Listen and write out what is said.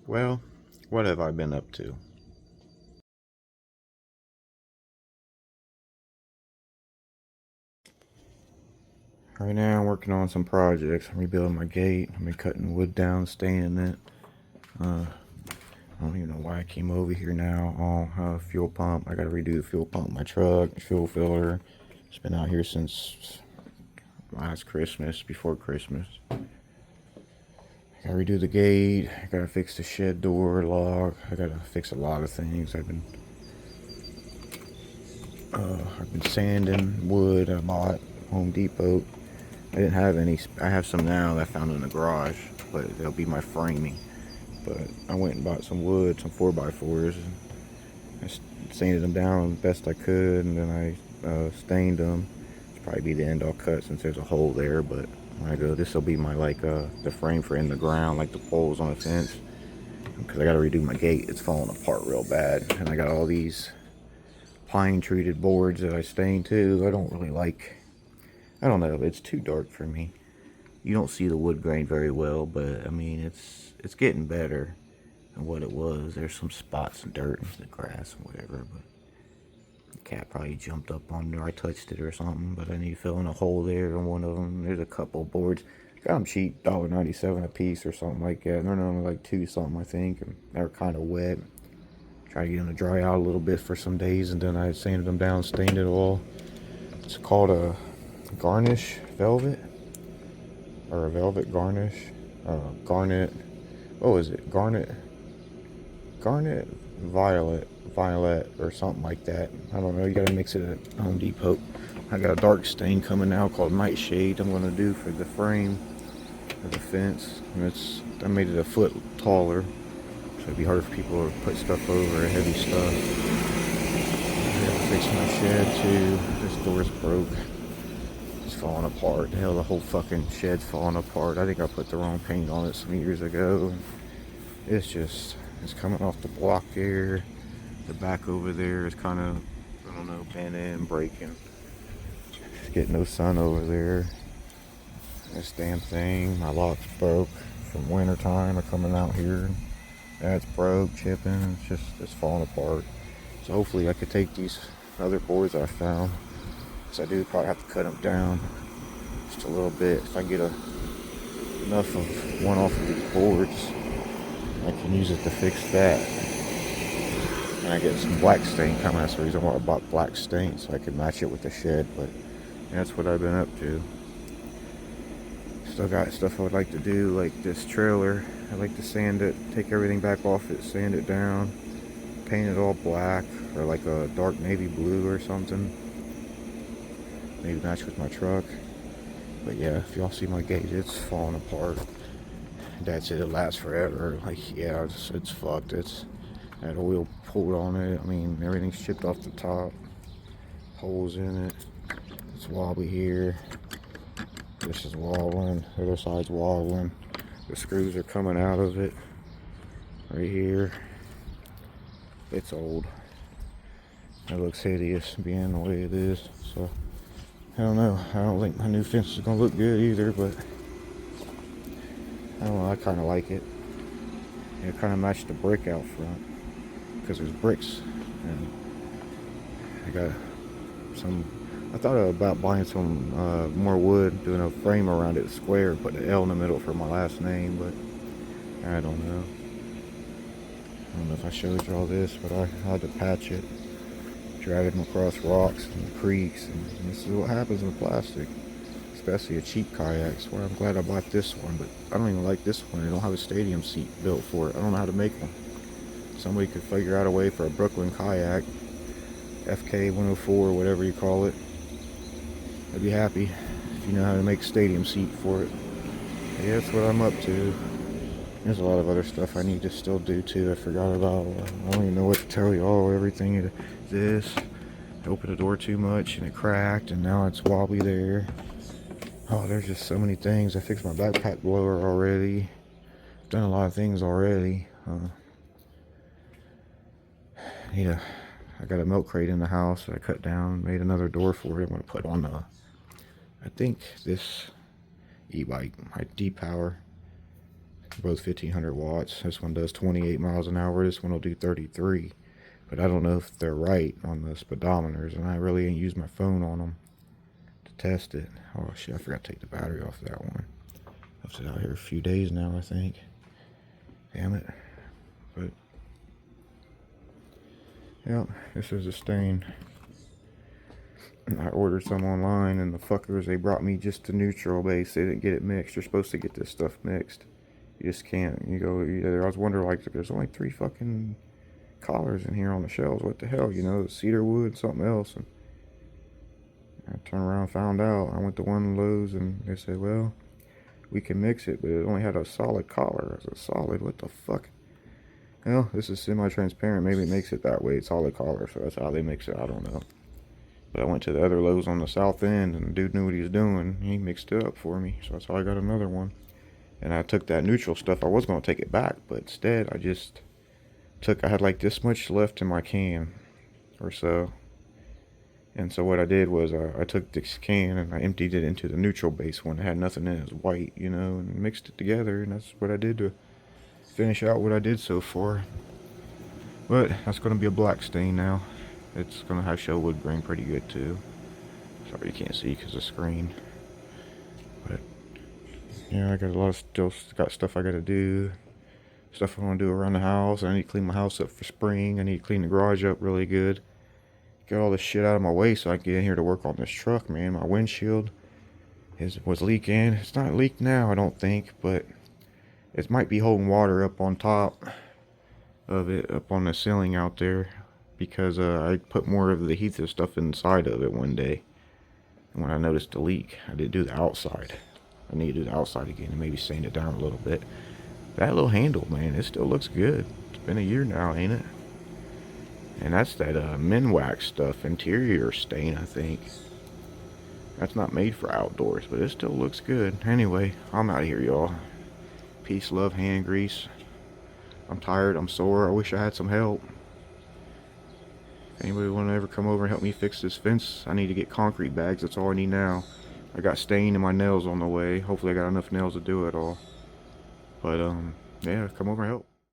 Well, what have I been up to? Right now I'm working on some projects. I'm rebuilding my gate. I've been cutting wood down, staining it. I don't even know why I came over here now. Fuel pump. I gotta redo the fuel pump in my truck, fuel filler. It's been out here since last Christmas, before Christmas. I gotta redo the gate. I gotta fix the shed door lock. I gotta fix a lot of things. I've been sanding wood a lot. Home Depot. I didn't have any. I have some now that I found in the garage, but they'll be my framing. But I went and bought some wood, some 4x4s. And I sanded them down the best I could, and then I stained them. It's probably be the end all cut since there's a hole there. But when I go, this will be my the frame for in the ground, like the poles on the fence. Because I got to redo my gate. It's falling apart real bad, and I got all these pine treated boards that I stained too. I don't really like. I don't know. It's too dark for me. You don't see the wood grain very well, but I mean it's getting better than what it was. There's some spots and dirt and the grass and whatever, but the cat probably jumped up on there. I touched it or something, but I need to fill in a hole there on one of them. There's a couple of boards. Got them cheap, $1.97 a piece or something like that. And they're only like two something, I think, and they're kind of wet. Try to get them to dry out a little bit for some days, and then I sanded them down, stained it all. It's called a garnish velvet, or a velvet garnish, garnet. What was it? Garnet violet, or something like that. I don't know. You gotta mix it at Home Depot. I got a dark stain coming now called Nightshade. I'm gonna do for the frame of the fence, and I made it a foot taller, so it'd be hard for people to put stuff over, heavy stuff. I gotta fix my shed too. This door's broke. It's falling apart. Hell, the whole fucking shed's falling apart. I think I put the wrong paint on it some years ago. It's coming off the block there. The back over there is kind of, I don't know, bending and breaking. It's getting no sun over there. This damn thing, my lock's broke from winter time. Coming out here. That's broke, chipping. It's falling apart. So hopefully I could take these other boards I found. I do probably have to cut them down just a little bit. If I get enough of one off of these boards, I can use it to fix that. And I get some black stain coming. That's the reason why I bought black stain, so I can match it with the shed. But that's what I've been up to. Still got stuff I would like to do, like this trailer. I like to sand it, take everything back off it, sand it down, paint it all black, or like a dark navy blue or something. Maybe match with my truck. But yeah, if y'all see my gate, it's falling apart. That's it. It lasts forever. Like, yeah, it's fucked. It's had oil pulled on it. I mean, everything's chipped off the top. Holes in it. It's wobbly here. This is wobbling. The other side's wobbling. The screws are coming out of it. Right here. It's old. It looks hideous being the way it is. So I don't know. I don't think my new fence is gonna look good either, but I don't know. I kind of like it. It kind of matched the brick out front because there's bricks, and I got some. I thought about buying some more wood, doing a frame around it, square, putting an L in the middle for my last name, but I don't know. I don't know if I showed you all this, but I had to patch it. Driving across rocks and creeks, and this is what happens with plastic, especially a cheap kayak. That's why I'm glad I bought this one, but I don't even like this one. They don't have a stadium seat built for it. I don't know how to make one. Somebody could figure out a way for a Brooklyn kayak, FK 104, whatever you call it. I'd be happy if you know how to make a stadium seat for it. But yeah, that's what I'm up to. There's a lot of other stuff I need to still do too. I forgot about. I don't even know what to tell y'all. Everything is this. I opened the door too much and it cracked, and now it's wobbly there. Oh, there's just so many things. I fixed my backpack blower already. Done a lot of things already. I got a milk crate in the house that I cut down, made another door for it. I'm gonna put on I think this e-bike, my D-Power. both 1500 watts. This one does 28 miles an hour. This one will do 33. But I don't know if they're right on the speedometers, and I really ain't used my phone on them to test it. Oh shit, I forgot to take the battery off that one. I've been out here a few days now, I think. Damn it. But yeah, this is a stain. I ordered some online, and the fuckers, they brought me just the neutral base. They didn't get it mixed. You're supposed to get this stuff mixed. You just can't. You go, I was wondering, like, there's only 3 fucking collars in here on the shelves. What the hell, you know, cedar wood, something else. And I turned around and found out. I went to one of Lowe's, and they said, well, we can mix it, but it only had a solid collar. I said, solid? What the fuck? Well, this is semi-transparent. Maybe it makes it that way. It's solid collar, so that's how they mix it. I don't know. But I went to the other Lowe's on the south end, and the dude knew what he was doing. He mixed it up for me, so that's how I got another one. And I took that neutral stuff. I was going to take it back, but instead I just I had like this much left in my can or so. And so what I did was I took this can and I emptied it into the neutral base one. It had nothing in it. It was white, you know, and mixed it together. And that's what I did to finish out what I did so far. But that's going to be a black stain now. It's going to have show wood grain pretty good too. Sorry you can't see because of the screen. But yeah, I got a lot of still got stuff I got to do. Stuff I want to do around the house. I need to clean my house up for spring. I need to clean the garage up really good. Get all this shit out of my way so I can get in here to work on this truck, man. My windshield was leaking. It's not leaked now, I don't think, but it might be holding water up on top of it, up on the ceiling out there, because I put more of the adhesive stuff inside of it one day. And when I noticed the leak, I did do the outside. I need to do the outside again and maybe sand it down a little bit. That little handle, man, it still looks good. It's been a year now, ain't it? And that's that Minwax stuff, interior stain, I think. That's not made for outdoors, but it still looks good. Anyway, I'm out of here, y'all. Peace, love, hand grease. I'm tired, I'm sore, I wish I had some help. If anybody want to ever come over and help me fix this fence, I need to get concrete bags, that's all I need now. I got stain in my nails on the way. Hopefully I got enough nails to do it all. But, yeah, come over and help.